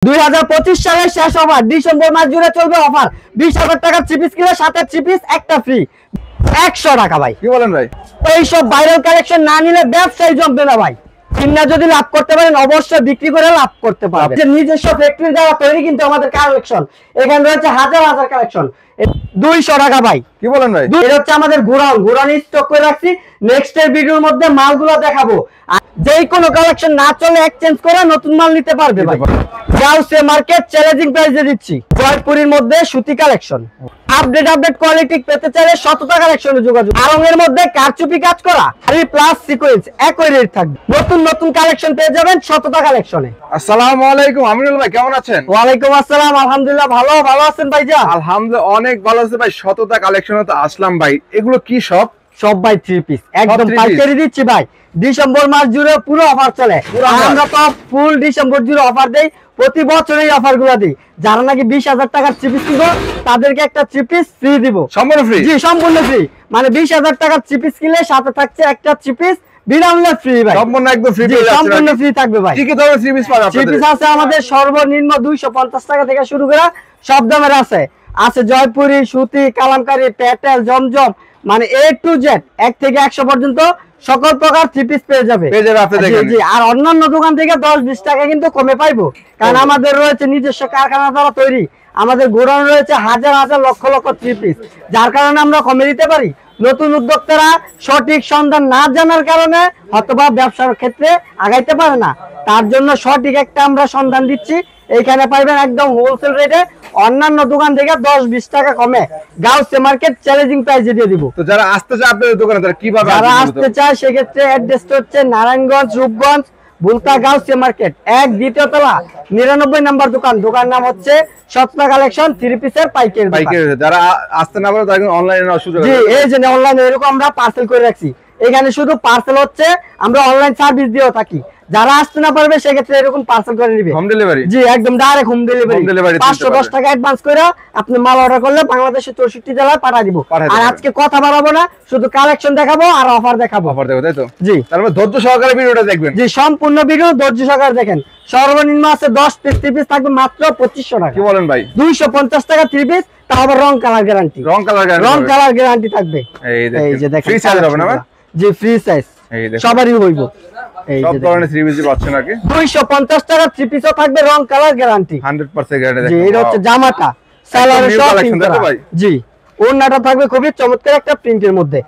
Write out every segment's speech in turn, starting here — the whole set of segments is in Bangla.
2025 সালের শেষ অফার, ডিসেম্বর মাস জুড়ে চলবে অফার। 20,000 টাকার থ্রি পিস কিনে সাথে থ্রি পিস একটা ফ্রি। 100 টাকা ভাই। কি বলেন ভাই? এইসব ভাইরাল কালেকশন না নিলে ব্যবসায় জমবে না ভাই। কিনা যদি লাভ করতে পারেন অবশ্যই বিক্রি করে লাভ করতে পারবেন। নিজস্ব ফ্যাক্টরি দ্বারা তৈরি কিন্তু আমাদের কালেকশন। এখানে রয়েছে হাজার হাজার কালেকশন। 200 টাকা ভাই। কি বলেন ভাই? এটা হচ্ছে আমাদের গোডাউন স্টক করে রাখছি। নেক্সট এর ভিডিওর মধ্যে মালগুলো দেখাবো। যেই কোনো কালেকশন না চলে এক্সচেঞ্জ করে নতুন মাল নিতে পারবে ভাই। গাউসে মার্কেট চ্যালেঞ্জিং প্রাইসে দিচ্ছি। জয়পুরের মধ্যে সুতি কালেকশন। আপডেট কোয়ালিটি পেতে চাইলে সততা কালেকশনে যোগাযোগ। আরঙের মধ্যে কারচুপি কাজ করা আর প্লাস সিকোয়েন্স একই রেট থাকবে। নতুন কালেকশন পেয়ে যাবেন সততা কালেকশনে। আসসালামু আলাইকুম আমিনুল ভাই, কেমন আছেন? ওয়ালাইকুম আসসালাম, আলহামদুলিল্লাহ ভালো আছেন ভাইজান? আলহামদুলিল্লাহ অনেক ভালো আছে ভাই। সততা কালেকশনে তো আসলাম ভাই। এগুলো কি সব ভাই থ্রি পিস একদম পাইকারি দিচ্ছি ভাই। ডিসেম্বর মাস জুড়ে পুরো অফার চলে। আমরা তো ফুল ডিসেম্বর জুড়ে অফার দেই। প্রতি বছর এই অফার গুলো দিই। যারা নাকি 20,000 টাকার থ্রি পিস কিনবো তাদেরকে একটা থ্রি পিস ফ্রি দিব। সম্পূর্ণ ফ্রি? জি সম্পূর্ণ ফ্রি। মানে 20,000 টাকার থ্রি পিস কিনলে সাথে থাকছে একটা থ্রি পিস বিনামূল্যে ফ্রি ভাই। সম্পূর্ণ একদম ফ্রি। সম্পূর্ণ ফ্রি থাকবে ভাই। কি কি ধরনের থ্রি পিস পাবেন? থ্রি পিস আছে আমাদের সর্বনিম্ন 250 টাকা থেকে শুরু করে সব দামের আছে জয়পুরি, সুতি, কালামকারী, প্যাটেল, জমজম, মানে A to Z 1 থেকে 100 পর্যন্ত সকল প্রকার থ্রি পিস পেয়ে যাবে। জি, আর অন্যান্য দোকান থেকে 10-20 টাকা কিন্তু কমে পাইবো। কারণ আমাদের রয়েছে নিজস্ব কারখানা দ্বারা তৈরি। আমাদের গোডাউন রয়েছে হাজার হাজার লক্ষ লক্ষ থ্রি পিস, যার কারণে আমরা কমে দিতে পারি। নতুন উদ্যোক্তারা সঠিক সন্ধান না জানার কারণে অথবা ব্যবসার ক্ষেত্রে আগাইতে পারে না। তার জন্য সঠিক একটা আমরা সন্ধান দিচ্ছি। এইখানে পাইবেন একদম হোলসেল রেটে, অন্যান্য দোকান থেকে 10-20 টাকা কমে গাউসে মার্কেট চ্যালেঞ্জিং প্রাইসে দিয়ে দিব। তো যারা আসতে চায় আপনাদের দোকানে তারা কিভাবে যারা আসতে চায় সেক্ষেত্রে অ্যাড্রেসটা হচ্ছে নারায়ণগঞ্জ, রূপগঞ্জ, বুলতা গাউসে মার্কেট 1 দ্বিতীয় তলা 99 নম্বর দোকান। দোকান নাম হচ্ছে সততা কালেকশন থ্রি পিসের পাইকারি। যারা আসতে না পারে তারা অনলাইনে নেওয়ার সুযোগ আছে। জি, এই যে অনলাইনে এরকম আমরা পার্সেল করে রাখছি। এখানে শুধু পার্সেল হচ্ছে, আমরা অনলাইন সার্ভিস দিয়েও থাকি। যারা আসতে না পারবে সেক্ষেত্রে এরকম পার্সেল করে নিবে। Home delivery? জি একদম ডাইরেক্ট হোম ডেলিভারি। 510 টাকা অ্যাডভান্স করে আপনি মাল অর্ডার করলে বাংলাদেশের 64 জেলায় পাঠিয়ে দিব। আর আজকে কথা বাড়াবো না, শুধু কালেকশন দেখাবো আর অফার দেখাবো। তাই তো? জি, তারপর ধৈর্য সহকারে ভিডিওটা দেখবেন। জি সম্পূর্ণ ভিডিও ধৈর্য সহকারে দেখেন। সর্বনিম্ন আছে 10 পিস, 3 পিস থাকবে মাত্র 2500 টাকা। কি বলেন ভাই? 250 টাকা 3 পিস, তাও আবার রং কালার গ্যারান্টি। রং কালার গ্যারান্টি থাকবে। এই যে দেখেন, ফ্রি সাইজ হবে না ভাই? জি ফ্রি সাইজ, সবারই হইব। এই সব ধরনের থ্রি পিস পাচ্ছেন নাকি? 250 টাকা থ্রি পিসও থাকবে রং কালার গ্যারান্টি। 100% গ্যারান্টি। জি, এটা হচ্ছে জামাটা সালোয়ারের সব প্রিন্ট করা। জি, ওড়নাটা থাকবে খুবই চমৎকার একটা প্রিন্টের মধ্যে।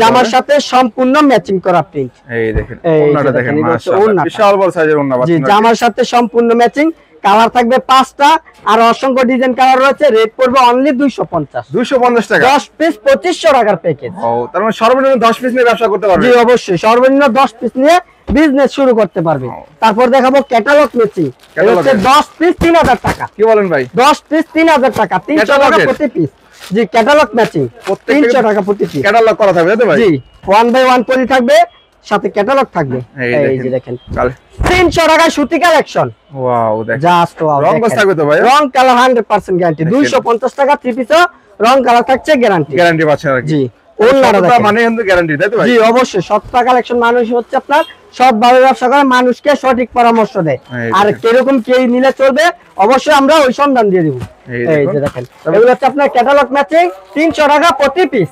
জামার সাথে সম্পূর্ণ ম্যাচিং করা প্রিন্ট। এই দেখেন ওড়নাটা দেখেন, মাশাআল্লাহ বিশাল বড় সাইজের ওড়না পাচ্ছেন। জি, জামার সাথে সম্পূর্ণ ম্যাচিং। কালার থাকবে 5টা আর অসংখ্য ডিজাইন কালার রয়েছে। রেট পড়বে অনলি 250 টাকা। 10 পিস 2500 টাকার প্যাকেজ। ও, তার মানে সর্বনিম্ন 10 পিস নিয়ে ব্যবসা করতে পারবে? জি অবশ্যই, সর্বনিম্ন 10 পিস নিয়ে বিজনেস শুরু করতে পারবে। তারপর দেখাবো ক্যাটালগ ম্যাচিং। এটা হচ্ছে 10 পিস 3000 টাকা। কি বলেন ভাই? 10 পিস 3000 টাকা, 300 টাকা প্রতি পিস। জি, ক্যাটালগ ম্যাচিং 300 টাকা প্রতি পিস। ক্যাটালগ করা থাকবে তো ভাই? জি, 1 বাই 1 পলি থাকবে, সাথে ক্যাটালগ থাকবে। এই যে দেখেন 300 টাকা সুতি কালেকশন। ওয়াও, দেখেন জাস্ট ওয়াও। রং কস থাকবে তো ভাই? রং কালার 100% গ্যারান্টি। 250 টাকা থ্রি পিসও রং কালার থাকছে গ্যারান্টি পাচ্ছেন আর কি? জি, ওন্নাটা দেখেন। মানে কিন্তু গ্যারান্টি তাই তো ভাই? জি অবশ্যই, সততা কালেকশন মানুষ হচ্ছে আপনার সৎভাবে ব্যবসা করে, মানুষকে সঠিক পরামর্শ দেয়। আর কিরকম কে নিলে চলবে অবশ্যই আমরা ওই সন্ধান দিয়ে দিব। এই যে দেখেন, এগুলো হচ্ছে আপনার ক্যাটালগ ম্যাচিং 300 টাকা প্রতি পিস।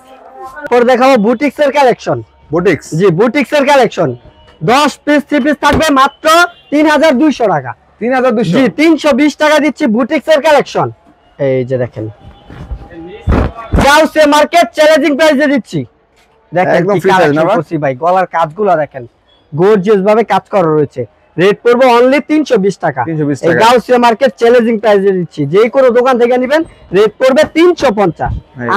পরে দেখাবো বুটিক্স এর কালেকশন। বুটিক্স? জি, বুটিক্স এর কালেকশন 10 পিস 3 পিস থাকবে মাত্র 3200 টাকা। 3200? জি, 320 টাকা দিচ্ছি বুটিক্স এর কালেকশন। এই যে দেখেন গাউসে মার্কেট চ্যালেঞ্জিং প্রাইসে দিচ্ছি। দেখেন একদম কি ফ্রি সাইজ না কালেকশন করছি ভাই। গলার কাজগুলো দেখেন গর্জিয়াস ভাবে কাজ করা রয়েছে। রেট পড়বে অনলি 320 টাকা। এই গাউসে মার্কেট চ্যালেঞ্জিং প্রাইসে দিচ্ছি। যে কোনো দোকান থেকে নেবেন রেট পড়বে 350।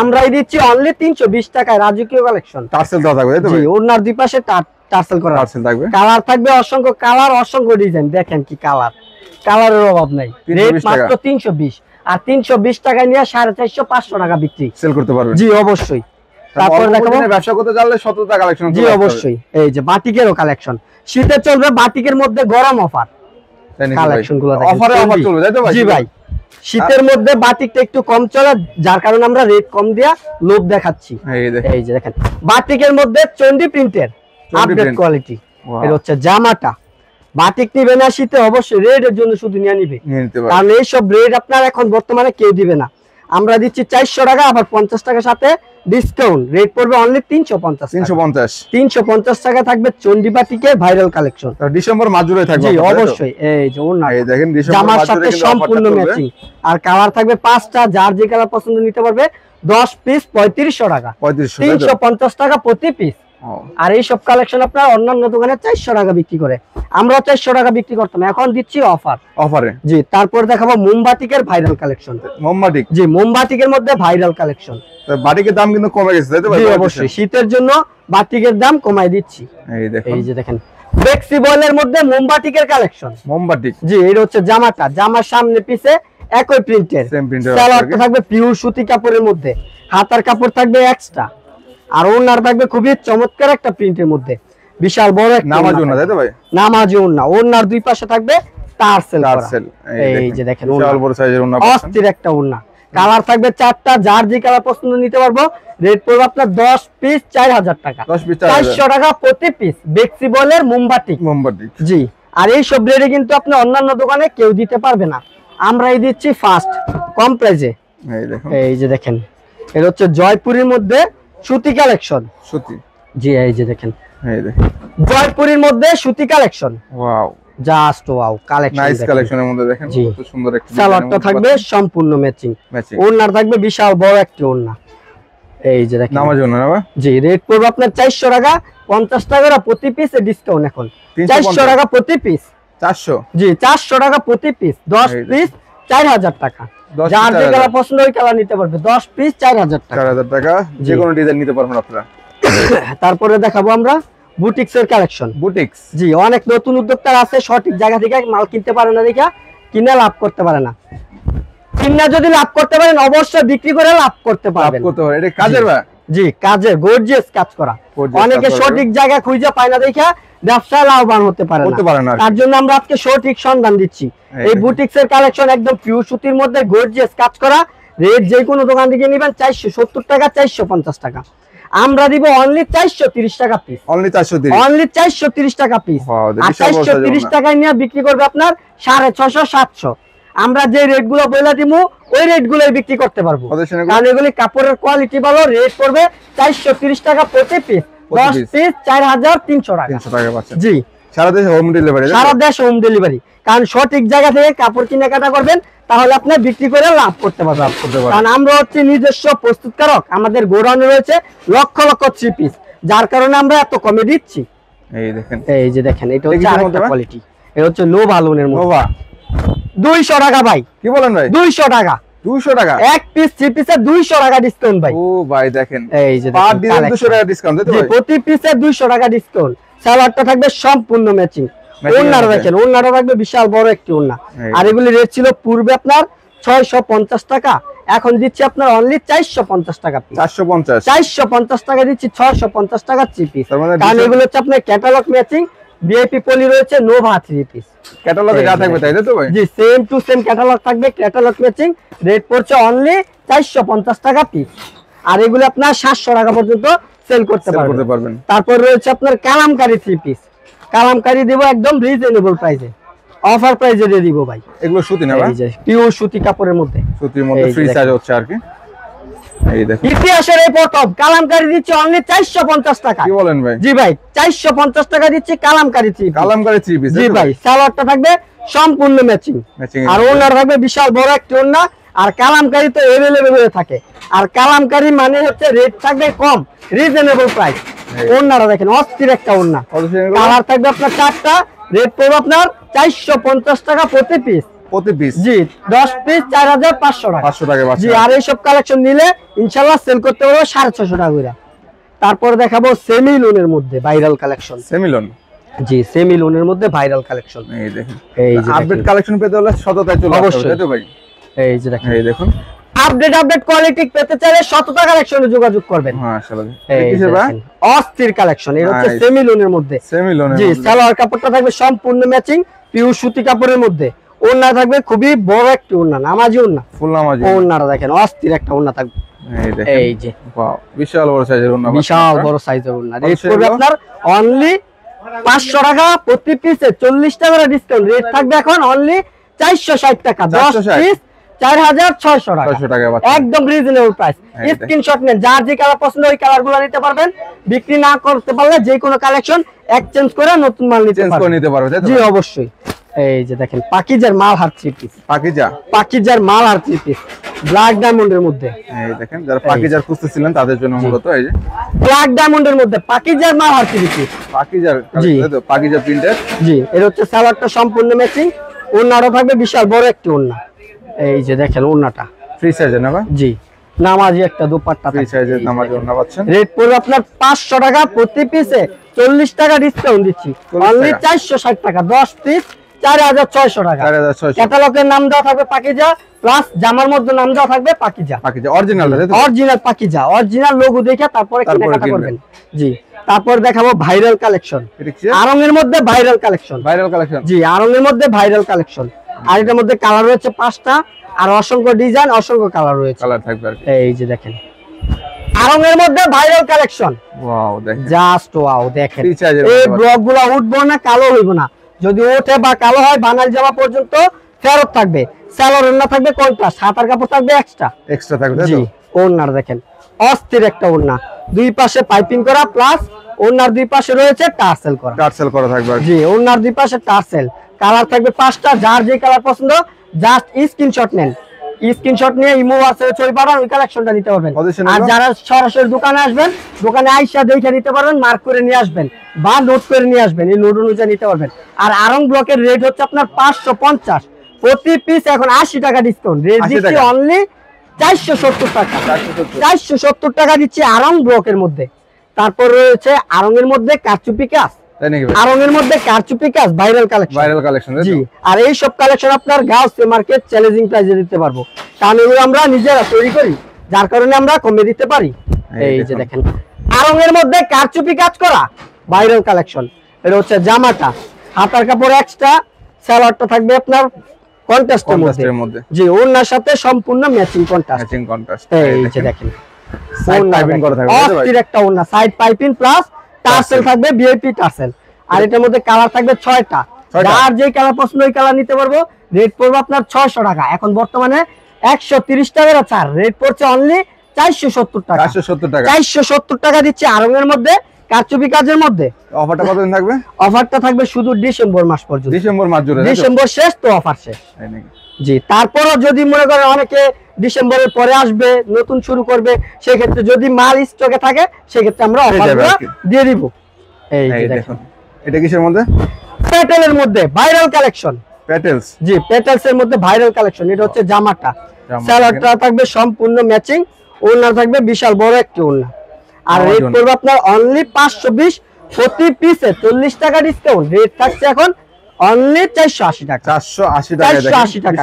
আমরাই দিচ্ছি অনলি 320 টাকায়। রাজকীয় কালেকশন। টার্সেল দাও থাকবে তাই তো ভাই? জি, ওনার দুই পাশে টার্সেল করা থাকবে। কালার থাকবে অসংখ্য কালার, অসংখ্য ডিজাইন। দেখেন কি কালারের অভাব নাই। রেট মাত্র 320। আর 320 টাকায় নিয়ে 450-500 টাকা বিক্রি সেল করতে পারবেন। জি অবশ্যই। তারপর দেখাবো ব্যবসা করতে জানলে সততা কালেকশন। জি অবশ্যই। এই যে বাটিকেরও কালেকশন। শীতে চলবে বাটিকের মধ্যে গরম অফার। কালেকশনগুলো দেখেন, অফারে অফার চলবে তাই তো ভাই? জি ভাই, শীতের মধ্যে বাটিকটা একটু কম চলে, যার কারণে আমরা রেট কম দিয়া লোভ দেখাচ্ছি। এই যে দেখেন বাটিকের মধ্যে চন্ডি প্রিন্টের আপডেট কোয়ালিটি। এটা হচ্ছে জামাটা বাটিক নিবে না শীতে অবশ্যই রেডের জন্য শুধু নিয়ে নিবে, কারণ এইসব রেড আপনার এখন বর্তমানে কেউ দিবে না। আমরা দিচ্ছি 400 টাকা, আবার 50 টাকার সাথে ডিসকাউন্ট, রেট পড়বে অনলি 350 টাকা থাকবে চন্ডী বাটিকের ভাইরাল কালেকশন। ডিসেম্বর মাস জুড়ে থাকবে। জি অবশ্যই। এই যে ওন্না, এই দেখেন ডিসেম্বর জামার মাস সাথে জুড়ে সম্পূর্ণ ম্যাচিং, আর কালার থাকবে 5টা, যার যে কালার পছন্দ নিতে পারবে। 10 পিস 3500 টাকা, 350 টাকা প্রতি পিস। আর এই সব কালেকশন আপনার অন্যান্য দোকানে 400 টাকা বিক্রি করে, আমরা 400 টাকা বিক্রি করতাম, এখন দিচ্ছি অফারে। জি, তারপর দেখাবো মোমবাটিকের ভাইরাল কালেকশন। মোমবাটিক, জি মোমবাটিকের মধ্যে ভাইরাল কালেকশন। বাটিকের দাম কিন্তু কমে গেছে, তাই তো ভাই? জি অবশ্যই, শীতের জন্য বাটিকের দাম কমাই দিচ্ছি। এই যে দেখেন ফ্লেক্সিবলের মধ্যে মোমবাটিকের কালেকশন। মোমবাটিক, জি এটা হচ্ছে জামাটা, জামার সামনে পিছে একই প্রিন্টের, সালোয়ারটা থাকবে পিওর সুতি কাপড়ের মধ্যে, হাতার কাপড় থাকবে এক্সট্রা, আর ওড়নার থাকবে খুবই চমৎকার একটা প্রিন্টের মধ্যে, বিশাল বড় একটা নামাজি ওড়না, তাই তো ভাই? নামাজি ওড়না, ওড়নার দুই পাশে থাকবে টার্সেল করা। এই যে দেখেন বিশাল বড় সাইজের ওড়না, অস্থির একটা ওড়না। কালার থাকবে 4টা, যার যে কালার পছন্দ নিতে পারবো। রেট পড়বে আপনার 10 পিস 4000 টাকা, 400 টাকা প্রতি পিস। ফ্লেক্সিবলের মোমবাটিক। জি, আর এই সব রেটে কিন্তু আপনি অন্যান্য দোকানে কেউ দিতে পারবে না, আমরাই দিচ্ছি ফার্স্ট কম প্রাইসে। এই যে দেখেন এটা হচ্ছে জয়পুরের মধ্যে সুতি কালেকশন। সুতি, জি এই যে দেখেন জয়পুরের মধ্যে সুতি collection. Wow, just wow collection, nice কালেকশনের মধ্যে দেখেন কত সুন্দর একটা সালোয়ারটা থাকবে সম্পূর্ণ ম্যাচিং, ওড়নার থাকবে বিশাল বড় একটা ওড়না। এই যে দেখেন নামাজ ওড়না না? জি, রেট পড়বে আপনার 400 টাকা, 50 টাকা প্রতি পিস ডিসকাউন্ট এখন 400 টাকা প্রতি পিস। 400, জি 400 টাকা প্রতি পিস, 10 পিস 4000 টাকা, যার যে কালার পছন্দ ওই কালার নিতে পারবে। 10 পিস 4000 টাকা, 4000 টাকা যে কোনো ডিজাইন নিতে পারবেন আপনারা। তারপরে দেখাবো আমরা বুটিক্সের কালেকশন। বুটিক্স, জি অনেক নতুন উদ্যোক্তা আছে, সঠিক জায়গা থেকে মাল কিনতে পারে না, দেখা কিনে লাভ করতে পারে না। কিনা যদি লাভ করতে পারেন অবশ্যই বিক্রি করে লাভ করতে পারবেন। এটা কাজের, জি কাজের গর্জিয়াস কাজ করা। অনেকে সঠিক জায়গা খুঁজে পায় না, দেখা ব্যবসায় লাভবান হতে পারে না, তার জন্য আমরা আজকে সঠিক সন্ধান দিচ্ছি। এই বুটিক্সের কালেকশন একদম পিওর সুতির মধ্যে গর্জিয়াস কাজ করা। রেট যে কোনো দোকান থেকে নেবেন 470 টাকা, 450 টাকা, আমরা দিব অনলি 430 টাকা পিস। অনলি 430 টাকা পিস, আর 430 টাকায় নিয়ে বিক্রি করবে আপনার 650 700। আমরা যে রেট গুলো বলে দিব ওই রেট গুলোই বিক্রি করতে পারবো, কারণ এগুলি কাপড়ের কোয়ালিটি ভালো। রেট করবে 430 টাকা প্রতি পিস, 10 পিস 4300 টাকা। জি, সারা দেশে হোম ডেলিভারি, সারা দেশে হোম ডেলিভারি। কারণ সঠিক জায়গা থেকে কাপড় কেনাকাটা করবেন, তাহলে আপনি বিক্রি করে লাভ করতে পারবেন। কারণ আমরা হচ্ছে নিজস্ব প্রস্তুতকারক, আমাদের গোডাউনে রয়েছে লক্ষ লক্ষ 3 পিস, যার কারণে আমরা এত কমে দিচ্ছি। এই যে দেখেন এটা হচ্ছে আরেকটা কোয়ালিটি, এটা হচ্ছে নোভা লোনের মধ্যে 200 টাকা ভাই। কি বলেন ভাই? 200 টাকা, 200 টাকা এক পিস 3 পিসে 200 টাকা ডিসকাউন্ট ভাই। ও ভাই দেখেন, এই যে পার ডিজাইন 200 টাকা ডিসকাউন্ট দিতে ভাই, প্রতি পিসে 200 টাকা ডিসকাউন্ট। সালোয়ারটা থাকবে সম্পূর্ণ ম্যাচিং, ওড়নাটা দেখেন, ওড়নাটা থাকবে বিশাল বড় একটি ওড়না। আর এগুলি রেট ছিল পূর্বে আপনার 650 টাকা, এখন দিচ্ছি আপনার অনলি 450 টাকা পিস। 450 টাকা দিচ্ছি, 650 টাকা 3 পিস। কারণ এগুলো হচ্ছে আপনার ক্যাটালগ ম্যাচিং, ভিআইপি পলি রয়েছে, নোভা 3 পিস। ক্যাটালগে যা থাকবে তাই তো ভাই? জি, সেম টু সেম ক্যাটালগ থাকবে, ক্যাটালগ ম্যাচিং। রেট পড়ছে অনলি 450 টাকা পিস, আর এগুলো আপনার 700 টাকা পর্যন্ত সেল করতে পারবেন। তারপর রয়েছে আপনার কালামকারী 3 পিস, কালামকারী দেব একদম রিজনেবল প্রাইসে, অফার প্রাইসে দিয়ে দিব ভাই। এগুলো সুতি না ভাই? পিওর সুতি কাপড়ের মধ্যে, সুতির মধ্যে ফ্রি সাইজ হচ্ছে আর কি। এই দেখুন ইতিহাসের এই প্রথম কালামকারী দিচ্ছে অনলি 450 টাকা। কি বলেন ভাই? জি ভাই 450 টাকা দিচ্ছি কালামকারী 3 পিস। কালামকারী 3 পিস, জি ভাই। সালোয়ারটা থাকবে সম্পূর্ণ ম্যাচিং, আর ওড়নাটা থাকবে বিশাল বড় একটা ওড়না। আর কালামকারী তো अवेलेबल হয়ে থাকে, আর কালামকারী মানে হচ্ছে রেট থাকবে কম, রিজনেবল প্রাইস। ওড়নাটা দেখেন অস্থির একটা ওড়না, কালার থাকবে আপনার 4টা। রেট পড়বে আপনার 450 টাকা প্রতি পিস, প্রতি পিস। জি, 10 পিস 4500 টাকা, 500 টাকা। জি, আর এই সব কালেকশন নিলে ইনশাআল্লাহ সেল করতে পারবো 650 টাকা করে। তারপর দেখাবো সেমি লোনের মধ্যে ভাইরাল কালেকশন। সেমি লোন, জি সেমি লোনের মধ্যে ভাইরাল কালেকশন। এই দেখুন, এই যে আপডেট কালেকশন পেতে হলে সততায় চলে আসতে হবে, তাই তো ভাই? এই যে দেখেন, এই দেখুন আপডেট কোয়ালিটি পেতে চাইলে সততা কালেকশনে যোগাযোগ করবেন। মাশাআল্লাহ, এই কিসের অস্থির কালেকশন। এর হচ্ছে সেমি লোনের মধ্যে, সেমি লোনের। জি, সালোয়ার কাপড়টা থাকবে সম্পূর্ণ ম্যাচিং, পিওর সুতি কাপড়ের মধ্যে। ওড়না থাকবে খুবই বড় একটা ওড়না, নামাজি ওড়না, ফুল নামাজি। ওড়নাটা দেখেন অস্থির একটা ওড়না থাকবে। এই দেখেন, এই যে ওয়াও, বিশাল বড় সাইজের ওড়না, বিশাল বড় সাইজের ওড়না। রেট পড়বে আপনার অনলি 500 টাকা প্রতি পিসে 40 টাকা ডিসকাউন্ট, রেট থাকবে এখন অনলি 460 টাকা, 10 পিস 4600 টাকা, 600 টাকা একদম রিজনেবল প্রাইস। স্ক্রিনশট নেন, যার যে কালার পছন্দ ওই কালারগুলো নিতে পারবেন। বিক্রি না করতে পারলে যে কোনো কালেকশন এক্সচেঞ্জ করে নতুন মাল নিতে পারবেন। জি অবশ্যই। এই যে দেখেন পাকিজার মাল হার 3 পিস, পাকিজার মাল হার 3 পিস ব্ল্যাক ডায়মন্ডের মধ্যে। এই দেখেন যারা পাকিজার খুঁজতেছিলেন তাদের জন্য মূলত এই যে ব্ল্যাক ডায়মন্ডের মধ্যে পাকিজার মাল হার 3 পিস, পাকিজার প্রিন্টের। জি এর হচ্ছে সালোয়ারটা সম্পূর্ণ ম্যাচিং, ওন্নাটা থাকবে বিশাল বড় একটি ওন্না। এই যে দেখেন ওন্নাটা ফ্রি সাইজের না ভাই? জি নামাজি একটা দুপাট্টা, ফ্রি সাইজের নামাজি ওন্না পাচ্ছেন। রেট পড়বে আপনার 500 টাকা প্রতি পিসে, 40 টাকা ডিসকাউন্ট দিচ্ছি, অনলি 460 টাকা, 10 পিস 4600 টাকা। 4600 ক্যাটালগের নাম দেওয়া থাকবে পাকিজা, প্লাস জামার মধ্যে নাম দেওয়া থাকবে Pakeezah, original Pakeezah, original logo দেখে তারপরে কেনাকাটা করবেন। জি তারপর দেখাবো ভাইরাল কালেকশন, আরঙের মধ্যে ভাইরাল কালেকশন, জি আরঙের মধ্যে ভাইরাল কালেকশন। আর এটার মধ্যে কালার রয়েছে 5টা, আর অসংখ্য ডিজাইন, অসংখ্য কালার রয়েছে। এই যে দেখেন আরঙের মধ্যে ভাইরাল কালেকশন, ওয়াও দেখেন, জাস্ট ওয়াও দেখেন। এই ব্লকগুলো উঠবো না, কালো হইব না, যদি ওঠে বা কালো হয় বানাল জামা পর্যন্ত ফেরত থাকবে। সালোয়ার না থাকবে কন্ট্রাস্ট, হাতার কাপড় থাকবে এক্সট্রা থাকবে। জি ওন্নার দেখেন অস্থির একটা ওন্না, দুই পাশে পাইপিং করা, প্লাস ওন্নার দুই পাশে রয়েছে টার্সেল করা থাকবে। জি ওন্নার দুই পাশে টার্সেল, কালার থাকবে 5টা, যার যে কালার পছন্দ জাস্ট স্ক্রিনশট নেন, স্ক্রিনশট নিয়ে ইমো হোয়াটসঅ্যাপে ছবি পাঠান, ওই কালেকশনটা নিতে পারবেন। আর যারা সরাসরি দোকানে আসবেন, দোকানে আইসা দেখে নিতে পারবেন, মার্ক করে নিয়ে আসবেন বা নোট করে নিয়ে আসবেন, এই নোট অনুযায়ী নিতে পারবেন। আর আরং ব্লকের রেট হচ্ছে আপনার 550 প্রতি পিস, এখন 80 টাকা ডিসকাউন্ট, রেট দিচ্ছি অনলি 470 টাকা, 470 টাকা দিচ্ছি আরং ব্লকের মধ্যে। তারপর রয়েছে আরং এর মধ্যে কারচুপি কাজ, আরঙের মধ্যে কারচুপি কাজ ভাইরাল কালেকশন। জি আর এই সব কালেকশন আপনার গাউসে মার্কেট চ্যালেঞ্জিং প্রাইসে দিতে পারবো, কারণ এগুলো আমরা নিজেরা তৈরি করি, যার কারণে আমরা কমে দিতে পারি। এই যে দেখেন আরঙের মধ্যে কারচুপি কাজ করা ভাইরাল কালেকশন, এটা হচ্ছে জামাটা, হাতার কাপড় এক্সট্রা, সালোয়ারটা থাকবে আপনার কন্ট্রাস্টের মধ্যে। জি ওন্নার সাথে সম্পূর্ণ ম্যাচিং কন্ট্রাস্ট। এই যে দেখেন সাইড পাইপিং করা থাকবে, অস্থির একটা ওন্না, সাইড পাইপিং প্লাস টার্সেল থাকবে, ভিআইপি টার্সেল। আর এটার মধ্যে কালার থাকবে 6টা, যার যে কালার পছন্দ ওই কালার নিতে পারবো। রেট পড়বে আপনার 600 টাকা, এখন বর্তমানে 130 টাকার ছাড়, রেট পড়ছে অনলি 470 টাকা, 470 টাকা দিচ্ছে আরঙের মধ্যে কারচুপি কাজের মধ্যে। অফারটা কতদিন থাকবে? অফারটা থাকবে শুধু ডিসেম্বর মাস পর্যন্ত, ডিসেম্বর মাস জুড়ে, ডিসেম্বর শেষ তো অফার শেষ। জি তারপরও যদি মনে করেন অনেকে ডিসেম্বরের পরে আসবে, নতুন শুরু করবে, সেক্ষেত্রে যদি মাল স্টকে থাকে সেক্ষেত্রে আমরা অফারগুলো দিয়ে দিব। এই যে দেখুন এটা কিসের মধ্যে? প্যাটেলের মধ্যে ভাইরাল কালেকশন, প্যাটেলস। জি প্যাটেলস এর মধ্যে ভাইরাল কালেকশন। এটা হচ্ছে জামাটা, সালোয়ারটা থাকবে সম্পূর্ণ ম্যাচিং, ওড়না থাকবে বিশাল বড় একটি ওড়না। আর রেট পড়বে আপনার অনলি 520 প্রতি পিসে, 40 টাকা ডিসকাউন্ট, রেট থাকছে এখন অনলি 480 টাকা, 480 টাকা। 480 টাকা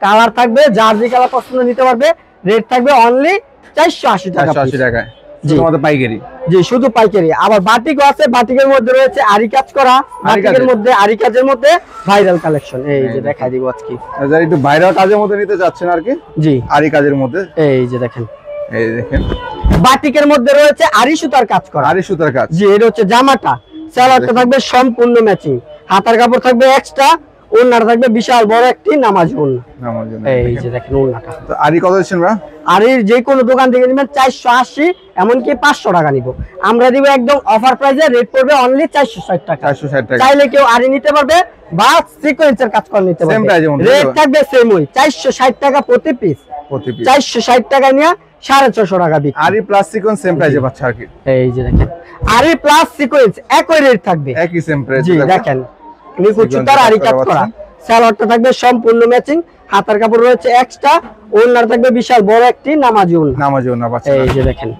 কালার থাকবে, যার যে কালার পছন্দ নিতে পারবে। রেট থাকবে অনলি 480 টাকা, 480 টাকায় শুধুমাত্র পাইকারি। জি শুধু পাইকারি। আবার বাটিকও আছে, বাটিকের মধ্যে রয়েছে আরি কাজ করা, বাটিকের মধ্যে আরি কাজের মধ্যে ভাইরাল কালেকশন। এই যে দেখাই দিব আজকে, যারা একটু ভাইরাল কাজের মধ্যে নিতে যাচ্ছেন আর কি। জি আরি কাজের মধ্যে এই যে দেখেন, এই দেখেন বাটিকের মধ্যে রয়েছে আরি সুতার কাজ করা, আরি সুতার কাজ। জি এটা হচ্ছে জামাটা, সালোয়ারটা থাকবে সম্পূর্ণ ম্যাচিং, হাতার কাপড় থাকবে এক্সট্রা, ওড়নাটা থাকবে বিশাল বড় একটি নামাজি ওড়না। এই যে দেখেন ওড়নাটা। তো আরি কত দিচ্ছেন ভাই? আরির যে কোনো দোকান থেকে নেবেন 480, এমনকি 500 টাকা নিব, আমরা দিব একদম অফার প্রাইসে। রেট পড়বে অনলি 460 টাকা, 460 টাকা। চাইলে কেউ আরি নিতে পারবে বা সিকোয়েন্সের কাজ করে নিতে পারবে, রেট থাকবে সেম ওই 460 টাকা প্রতি পিস, 460 টাকা নিয়ে 650 টাকা বিক্রি। আরি প্লাস সিকোয়েন্স সেম প্রাইসে পাচ্ছে আর কি। এই যে দেখেন আরি প্লাস সিকোয়েন্স একই রেট থাকবে, একই সেম প্রাইস। জি দেখেন নিখুঁত সুতার আরি কাজ করা, সালোয়ারটা থাকবে সম্পূর্ণ ম্যাচিং, হাতার কাপড় রয়েছে এক্সট্রা, ওড়নাটা থাকবে বিশাল বড় একটি নামাজি ওড়না। নামাজি ওড়না পাচ্ছেন, এই যে দেখেন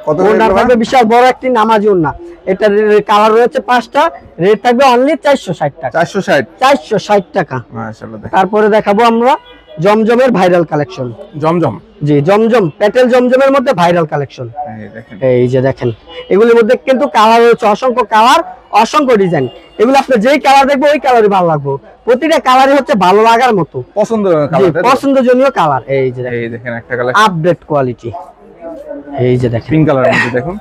কত ওড়না থাকবে বিশাল বড় একটি নামাজি ওড়না। এটার কালার রয়েছে 5টা, রেট থাকবে অনলি 460 টাকা, 460 টাকা মাশাআল্লাহ। তারপরে দেখাবো আমরা জমজমের ভাইরাল কালেকশন। জমজম, জি জমজম, প্যাটেল জমজমের মধ্যে ভাইরাল কালেকশন। এই যে দেখেন এগুলোর মধ্যে কিন্তু কালার রয়েছে অসংখ্য কালার, অসংখ্য ডিজাইন। এগুলো আপনি যেই কালার দেখবো ওই কালারই ভালো লাগবে, প্রতিটা কালারই হচ্ছে ভালো লাগার মতো, পছন্দজনীয় কালার। এই যে দেখেন একটা কালার আপডেট কোয়ালিটি, এই যে দেখেন পিঙ্ক কালারের মধ্যে দেখুন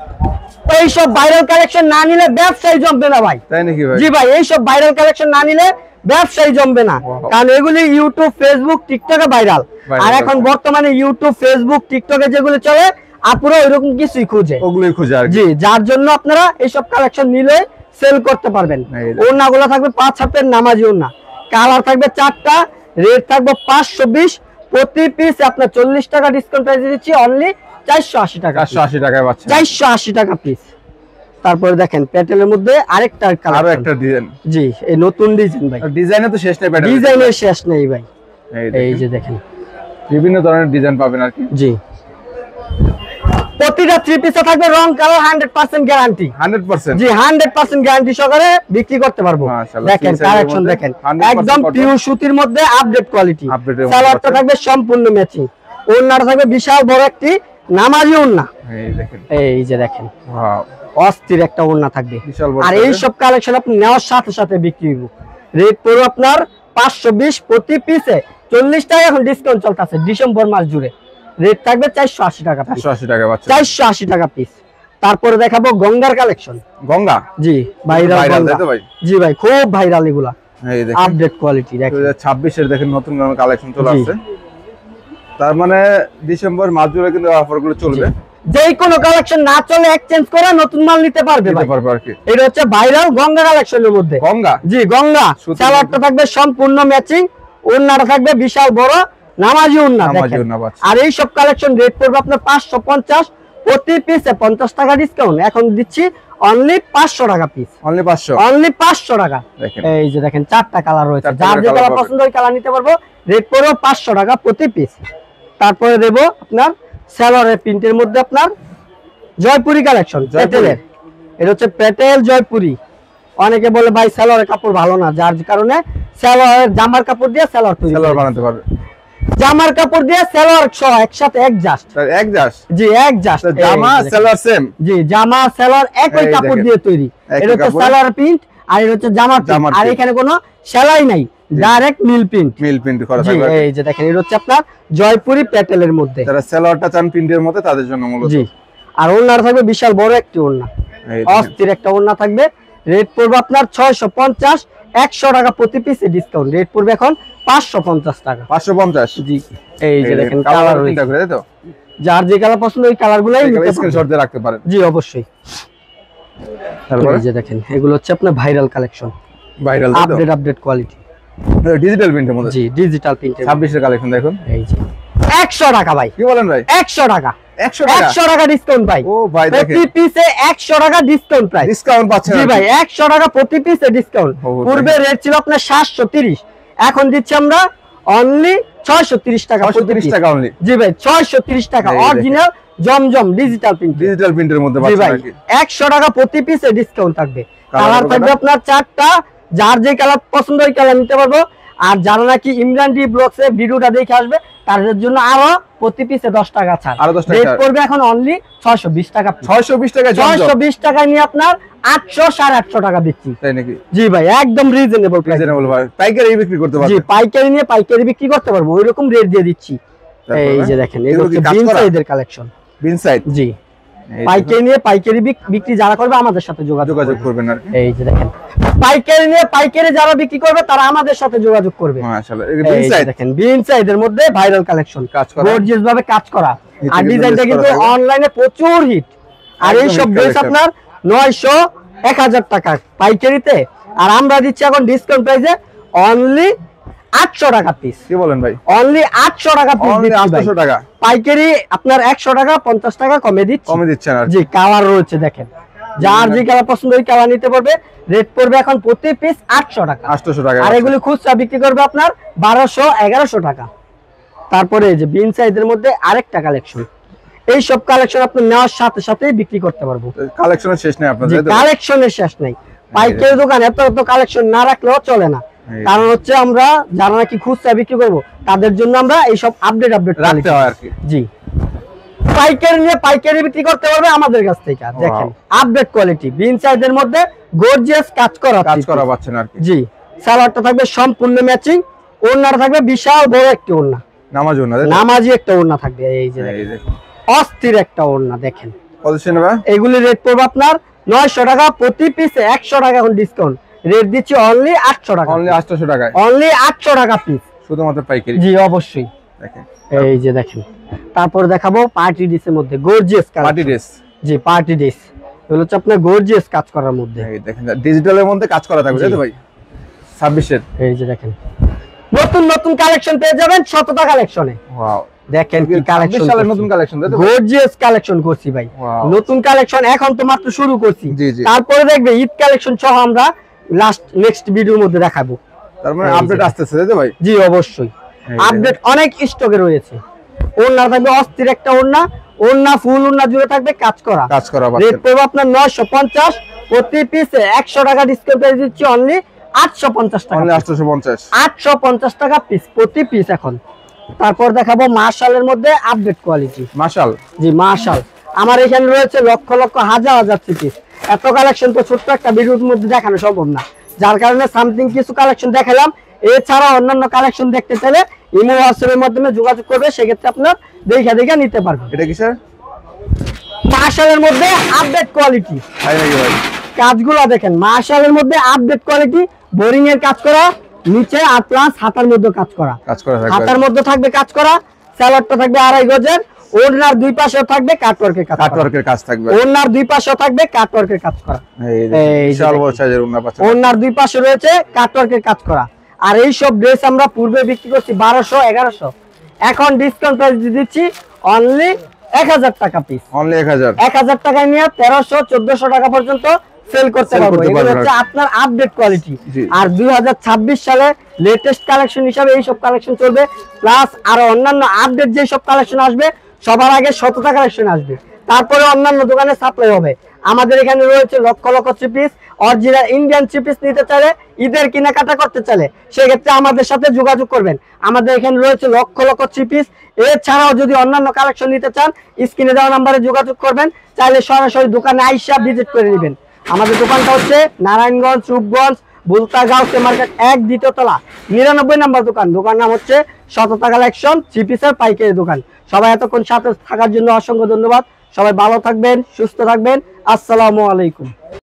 এই সব ভাইরাল কালেকশন না নিলে ব্যবসায় জমবে না ভাই। তাই নাকি ভাই? জি ভাই, এই সব ভাইরাল কালেকশন না নিলে ব্যবসায় জমবে না, কারণ এগুলি ইউটিউব, ফেসবুক, টিকটকে ভাইরাল। আর এখন বর্তমানে ইউটিউব, ফেসবুক, টিকটকে যেগুলো চলে আপুরা ওইরকম কিছুই খুঁজে, ওগুলোই খুঁজে আর কি। জি, যার জন্য আপনারা এইসব কালেকশন নিলে সেল করতে পারবেন। ওড়নাগুলো থাকবে 5 হাতের নামাজি ওড়না, কালার থাকবে 4টা, রেট থাকবে 520, প্রতি পিস আপনার 40 টাকা ডিসকাউন্ট প্রাইসে দিচ্ছি, অনলি 480 টাকা। 480 টাকায় পাচ্ছেন, 480 টাকা পিস। তারপরে দেখেন প্যাটেলের মধ্যে আরেকটা কালার, আরো একটা ডিজাইন। জি, এই নতুন ডিজাইন ভাই, ডিজাইনে তো শেষ নেই, প্যাটেল ডিজাইনের শেষ নেই ভাই। এই যে দেখেন দেখেন বিভিন্ন ধরনের ডিজাইন পাবেন আর কি। জি, প্রতিটা 3 পিসে থাকবে রং কালার 100% গ্যারান্টি। 100%? জি, 100% গ্যারান্টি সহকারে বিক্রি করতে পারবো। দেখেন কালেকশন দেখেন, একদম পিওর সুতির মধ্যে আপডেট কোয়ালিটি। সালোয়ারটা থাকবে সম্পূর্ণ ম্যাচিং, ওড়নাটা থাকবে বিশাল বড় একটি নামাজি ওড়না। এই দেখেন, এই যে দেখেন, ওয়াও, অস্থির একটা ওড়না থাকবে। বিশাল বড়। আর এই সব কালেকশন আপনি নেওয়ার সাথে সাথে বিক্রি হইব। রেট পড়বে আপনার 520, প্রতি পিসে 40 টাকা এখন ডিসকাউন্ট চলতেছে ডিসেম্বর মাস জুড়ে। রেট থাকবে 480 টাকা, 480 টাকা পাচ্ছেন, 480 টাকা পিস। তারপরে দেখাবো গঙ্গার কালেকশন। গঙ্গা? জি, ভাইরাল তাই তো ভাই? জি ভাই, খুব ভাইরাল এগুলা, এই দেখেন আপডেট কোয়ালিটি। দেখেন 2026 এর দেখেন নতুন নতুন কালেকশন চলে আসছে, তার মানে ডিসেম্বর মাস জুড়ে কিন্তু অফারগুলো চলবে। যেই কোনো কালেকশন না চলে এক্সচেঞ্জ করে নতুন মাল নিতে পারবে ভাই। আর কি এটা হচ্ছে ভাইরাল গঙ্গা কালেকশনের মধ্যে। গঙ্গা? জি, গঙ্গা। সালোয়ারটা থাকবে সম্পূর্ণ ম্যাচিং, ওড়নাটা থাকবে বিশাল বড় নামাজি ওড়না। আর এই সব কালেকশন রেট পড়বে আপনার 550, প্রতি পিসে 50 টাকা ডিসকাউন্ট, এখন দিচ্ছি অনলি 500 টাকা পিস। অনলি 500? অনলি 500 টাকা। এই যে দেখেন 4টা কালার রয়েছে, যার যে কালার পছন্দ ওই কালার নিতে পারবো। রেট পড়বে 500 টাকা প্রতি পিস। তারপরে দেব আপনার সালোয়ারের প্রিন্টের মধ্যে আপনার জয়পুরি কালেকশন, প্যাটেলের। এটা হচ্ছে প্যাটেল জয়পুরি। অনেকে বলে ভাই সালোয়ারের কাপড় ভালো না, যার কারণে সালোয়ারের জামার কাপড় দিয়ে সালোয়ার তৈরি, সালোয়ার বানাতে পারবে। জামার কাপড় দিয়ে সালোয়ার সহ একসাথে একজাস্ট। জি, একজাস্ট, জামা সালোয়ার সেম। জি, জামা সালোয়ার একই কাপড় দিয়ে তৈরি। এটা হচ্ছে সালোয়ার প্রিন্ট, আর এটা হচ্ছে জামার প্রিন্ট, আর এখানে কোনো সেলাই নাই, ডাইরেক্ট মিল প্রিন্ট। মিল প্রিন্ট করা থাকবে। এই যে দেখেন, এটা হচ্ছে আপনার জয়পুরি প্যাটেলের মধ্যে। যারা সালোয়ারটা চান প্রিন্টের মধ্যে তাদের জন্য মূলত। জি, আর ওড়না থাকবে বিশাল বড় একটি ওড়না, অস্থির একটা ওড়না থাকবে। রেট পড়বে আপনার 650, 100 টাকা প্রতি পিসে ডিসকাউন্ট। রেট পড়বে এখন 550 টাকা। 550? জি, এই যে দেখেন কালার রয়েছে, তাই তো? যার যে কালার পছন্দ ওই কালারগুলাই নিতে পারেন, স্ক্রিনশট দিয়ে রাখতে পারেন। জি, অবশ্যই। তারপরে এই যে দেখেন, এগুলো হচ্ছে আপনার viral collection, viral update quality, digital প্রিন্টের মধ্যে। জি, ডিজিটাল প্রিন্টের 26 এর কালেকশন দেখুন। এই যে 100 টাকা ভাই। কি বলেন ভাই? 100 টাকা, 100 টাকা ডিসকাউন্ট ভাই। ও ভাই দেখেন, প্রতি পিসে 100 টাকা ডিসকাউন্ট প্রাইস। ডিসকাউন্ট পাচ্ছেন? জি ভাই, 100 টাকা প্রতি পিসে ডিসকাউন্ট। পূর্বে রেট ছিল আপনার 730, এখন দিচ্ছি আমরা অনলি 630 টাকা। 630 টাকা অনলি? জি ভাই, 630 টাকা, অরিজিনাল জমজম ডিজিটাল প্রিন্ট। ডিজিটাল প্রিন্টের মধ্যে জি ভাই, 100 টাকা প্রতি পিসে ডিসকাউন্ট থাকবে। কালার থাকবে আপনার 4টা, যার যে কালার পছন্দ ওই কালার নিতে পারবো। আর যারা নাকি ইমরান ডি ব্লগসে ভিডিওটা দেখে আসবে তাদের জন্য আরো প্রতি পিসে 10 টাকা ছাড়। রেট পড়বে এখন অনলি 620 টাকা। 620 টাকা? 620 টাকা নিয়ে আপনার 800, 850 টাকা বিক্রি। তাই নাকি? জি ভাই, একদম রিজনেবল প্রাইস। রিজনেবল ভাই, পাইকারি বিক্রি করতে পারবো? জি, পাইকারি নিয়ে পাইকারি বিক্রি করতে পারবো, ওইরকম রেট দিয়ে দিচ্ছি। এই যে দেখেন, এগুলো বিন সাইডের কালেকশন। বিন সাইড? জি, পাইকারি নিয়ে পাইকারি বিক্রি যারা করবে আমাদের সাথে যোগাযোগ করবেন। আর এই যে দেখেন, পাইকারি নিয়ে পাইকারি যারা বিক্রি করবে তারা আমাদের সাথে যোগাযোগ করবে। মাশাআল্লাহ, এই বিন সাইড দেখেন, বিন সাইডের মধ্যে ভাইরাল কালেকশন, গর্জিয়াস ভাবে কাজ করা, আর ডিজাইনটা কিন্তু অনলাইনে প্রচুর হিট। আর এই সব ড্রেস আপনার 900, 1000 টাকা পাইকারিতে, আর আমরা দিচ্ছি এখন ডিসকাউন্ট প্রাইসে অনলি 800 টাকা পিস। কি বলেন ভাই? অনলি 800 টাকা পিস দিচ্ছি। 800 টাকা পাইকারি আপনার 100 টাকা, 50 টাকা কমে দিচ্ছেন। জি, কালার রয়েছে দেখেন, যার যে কালার পছন্দ ওই কালার নিতে পারবে। রেট পড়বে এখন প্রতি পিস 800 টাকা। 800 টাকা। আর এগুলি খুচরা বিক্রি করবে আপনার 1200, 1100 টাকা। তারপরে এই যে বিন সাইজের মধ্যে আরেকটা কালেকশন, এই সব কালেকশন আপনি নেওয়ার সাথে সাথে বিক্রি করতে পারবো। কালেকশনের শেষ নেই আপনাদের? কালেকশনের শেষ নেই। পাইকারি দোকান এত কালেকশন না রাখলেও চলে না, কারণ হচ্ছে আমরা যারা নাকি খুচরা বিক্রি করবো তাদের জন্য আমরা এই সব আপডেট রাখতে হয় আর কি। জি, পাইকারি নিয়ে পাইকারি বিক্রি করতে পারবে আমাদের কাছ থেকে। দেখেন আপডেট কোয়ালিটি, বিন সাইজের মধ্যে গর্জিয়াস কাজ করা পাচ্ছেন আর কি। জি, সালোয়ারটা থাকবে সম্পূর্ণ ম্যাচিং, ওড়নাটা থাকবে বিশাল বড় একটি ওড়না, নামাজি একটা ওড়না থাকবে। এই যে অস্থির একটা ওড়না দেখেন, এগুলি রেট পড়বে আপনার 900 টাকা প্রতি পিসে, 100 টাকা এখন ডিসকাউন্ট রেট দিচ্ছি অনলি 800 টাকা, অনলি 800 টাকায়, অনলি 800 টাকা পিস, শুধুমাত্র পাইকারি। জি অবশ্যই দেখেন, এই যে দেখেন। তারপর দেখাবো পার্টি ড্রেসের মধ্যে গর্জিয়াস পার্টি ড্রেস, জি পার্টি ড্রেস, এগুলো হচ্ছে আপনার গর্জিয়াস কাজ করার মধ্যে, এই দেখেন ডিজিটালের মধ্যে কাজ করা থাকবে, তাই তো ভাই? 26 এর, এই যে দেখেন নতুন নতুন কালেকশন পেয়ে যাবেন শততা কালেকশনে। ওয়াও দেখেন কি কালেকশন, 26 সালের নতুন কালেকশন, তাই তো? গর্জিয়াস কালেকশন করছি ভাই, নতুন কালেকশন এখন তো মাত্র শুরু করছি, তারপরে দেখবে ঈদ কালেকশন সহ আমরা নেক্সট ভিডিওর মধ্যে দেখাবো। তার মানে আপডেট আসতেছে, তাই তো ভাই? জি অবশ্যই আপডেট অনেক স্টকে রয়েছে। ওড়না থাকবে অস্থির একটা ওড়না, ওড়না ফুল ওড়না জুড়ে থাকবে কাজ করা, রেট পড়বে আপনার 950, প্রতি পিসে 100 টাকা ডিসকাউন্ট পেয়ে দিচ্ছি অনলি 850 টাকা, অনলি 850 টাকা পিস প্রতি পিস এখন। তারপর দেখাবো মার্শালের মধ্যে আপডেট কোয়ালিটি, মার্শাল, জি মার্শাল আমার এখানে রয়েছে লক্ষ লক্ষ হাজার হাজার পিস, এত কালেকশন তো ছোট্ট একটা ভিডিওর মধ্যে দেখানো সম্ভব না, যার কারণে সামথিং কিছু কালেকশন দেখালাম। এছাড়া অন্যান্য কালেকশন দেখতে চাইলে ইমো হোয়াটসঅ্যাপের মাধ্যমে যোগাযোগ করবে, সেক্ষেত্রে আপনার দেখে নিতে পারবেন। এটা কি স্যার? মার্শালের মধ্যে আপডেট কোয়ালিটি, তাই নাকি ভাই? কাজগুলো দেখেন, মার্শালের মধ্যে আপডেট কোয়ালিটি, বোরিং এর কাজ করা, নিচে আর প্লাস হাতার মধ্যে কাজ করা, হাতার মধ্যে থাকবে কাজ করা, সালোয়ারটা থাকবে 2.5 গজের, ওড়নার দুই পাশেও থাকবে কাটওয়ার্কের কাজ থাকবে, ওড়নার দুই পাশেও থাকবে কাটওয়ার্কের কাজ করা, এই বিশাল বড় সাইজের ওড়না পাচ্ছেন, ওড়নার দুই পাশে রয়েছে কাটওয়ার্কের কাজ করা। আর এই সব ড্রেস আমরা পূর্বে বিক্রি করছি 1200 1100, এখন ডিসকাউন্ট প্রাইস দিচ্ছি অনলি 1000 টাকা পিস, অনলি 1000 টাকায় নিয়ে 1300 1400 টাকা পর্যন্ত সেল করতে পারবো। এগুলো হচ্ছে আপনার আপডেট কোয়ালিটি। আর 2026 সালে লেটেস্ট কালেকশন হিসাবে এই সব কালেকশন চলবে, প্লাস আর অন্যান্য আপডেট যে সব কালেকশন আসবে সবার আগে শততা কালেকশন আসবে, তারপরে অন্যান্য দোকানে সাপ্লাই হবে। আমাদের এখানে রয়েছে lakh lakh three piece, original Indian three piece নিতে চাইলে, ঈদের কেনাকাটা করতে চাইলে সেক্ষেত্রে আমাদের সাথে যোগাযোগ করবেন। আমাদের এখানে রয়েছে লক্ষ লক্ষ থ্রি পিস, এছাড়াও যদি অন্যান্য কালেকশন নিতে চান স্ক্রিনে দেওয়া নাম্বারে যোগাযোগ করবেন, চাইলে সরাসরি দোকানে আইসা ভিজিট করে নেবেন। আমাদের দোকানটা হচ্ছে নারায়ণগঞ্জ রূপগঞ্জ বুলতাগাঁও মার্কেট 1 দ্বিতীয় তলা 99 নম্বর দোকান। দোকান নাম হচ্ছে শততা কালেকশন থ্রি পিসের পাইকারি দোকান। সবাই এতক্ষণ সাথে থাকার জন্য অসংখ্য ধন্যবাদ। সবাই ভালো থাকবেন, সুস্থ থাকবেন। আসসালামু আলাইকুম।